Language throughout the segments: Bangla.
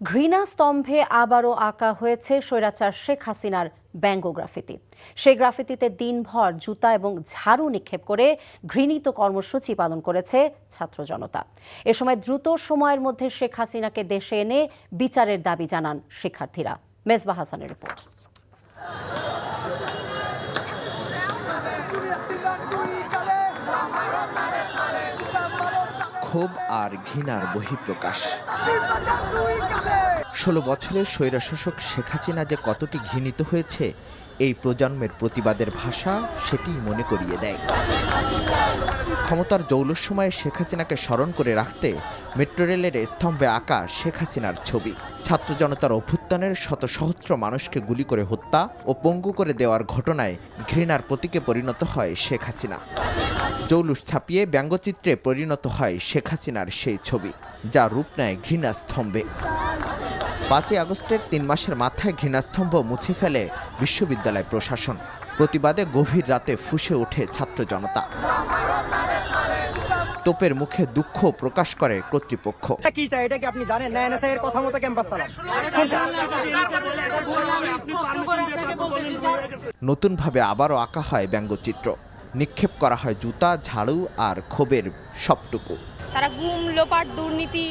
ঘৃণা স্তম্ভে আবারও আঁকা হয়েছে স্বৈরাচার শেখ হাসিনার ব্যঙ্গ গ্রাফিতি। সেই গ্রাফিতিতে দিনভর জুতা এবং ঝাড়ু নিক্ষেপ করে ঘৃণিত কর্মসূচি পালন করেছে ছাত্র জনতা। এ সময় দ্রুত সময়ের মধ্যে শেখ হাসিনাকে দেশে এনে বিচারের দাবি জানান শিক্ষার্থীরা। মেজবা হাসানের রিপোর্ট। ক্ষোভ আর ঘৃণার বহিঃপ্রকাশ। ১৬ বছরের স্বৈরশাসক শেখ হাসিনা যে কতটি ঘৃণিত হয়েছে এই প্রজন্মের প্রতিবাদের ভাষা সেটিই মনে করিয়ে দেয়। ক্ষমতার জৌলুস সময়ে শেখ হাসিনাকে স্মরণ করে রাখতে মেট্রো রেলের স্তম্ভে আঁকা শেখ হাসিনার ছবি। ছাত্র জনতার অভ্যুত্থানের শত সহস্র মানুষকে গুলি করে হত্যা ও পঙ্গু করে দেওয়ার ঘটনায় ঘৃণার প্রতীকে পরিণত হয় শেখ হাসিনা। জৌলুস ছাপিয়ে ব্যঙ্গচিত্রে পরিণত হয় শেখ হাসিনার সেই ছবি, যা রূপ নেয় ঘৃণাস্তম্ভে। ৫ই আগস্টের ৩ মাসের মাথায় ঘৃণাস্তম্ভ মুছে ফেলে বিশ্ববিদ্যালয় প্রশাসন। প্রতিবাদে গভীর রাতে ফুঁসে ওঠে ছাত্র জনতা। তোপের মুখে দুঃখ প্রকাশ করে কর্তৃপক্ষ। কি চাই এটা কি আপনি জানেন? এনএসআই এর কথা মতো ক্যাম্পাস চালান। নতুনভাবে আবারও আঁকা হয় ব্যঙ্গচিত্র, নিক্ষেপ করা হয় জুতা, ঝাড়ু আর ক্ষোভের সবটুকু। তারা গুম, লোপাট, দুর্নীতি,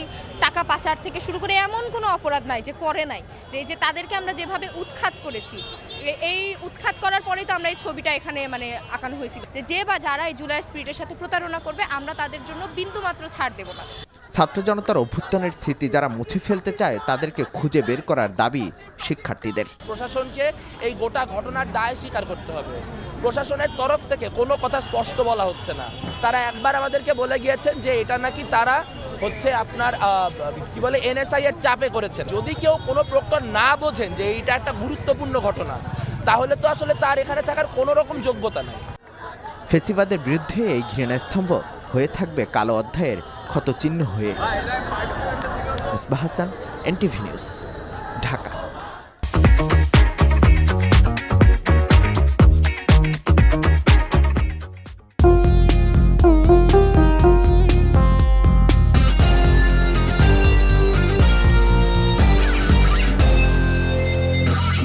টাকা পাচার থেকে শুরু করে এমন কোনো অপরাধ নাই যে করে নাই। যে তাদেরকে আমরা যেভাবে উৎখাত করেছি, এই উৎখাত করার পরেই তো আমরা এই ছবিটা এখানে আঁকানো হয়েছিল যে বা যারা এই জুলাই স্পিরিটের সাথে প্রতারণা করবে আমরা তাদের জন্য বিন্দুমাত্র ছাড় দেব না। ছাত্র জনতার অভ্যুত্থানের স্মৃতি যারা মুছে ফেলতে চায় তাদেরকে খুঁজে বের করার দাবি শিক্ষার্থীদের। প্রশাসনকে এই গোটা ঘটনার দায় স্বীকার করতে হবে। প্রশাসনের তরফ থেকে কোনো কথা স্পষ্ট বলা হচ্ছে না। তারা একবার আমাদেরকে বলে গিয়েছেন যে এটা নাকি তারা আপনার কি বলে এনএসআই এর চাপে করেছেন। যদি কেউ কোনো প্রকার না বোঝেন যে এইটা একটা গুরুত্বপূর্ণ ঘটনা, তাহলে তো আসলে তার এখানে থাকার কোনো রকম যোগ্যতা নেই। ফেসিবাদের বিরুদ্ধে এই ঘৃণাস্তম্ভ হয়ে থাকবে কালো অধ্যায়ের ক্ষতচিহ্ন হয়ে। Mezba Hasan, NTV news.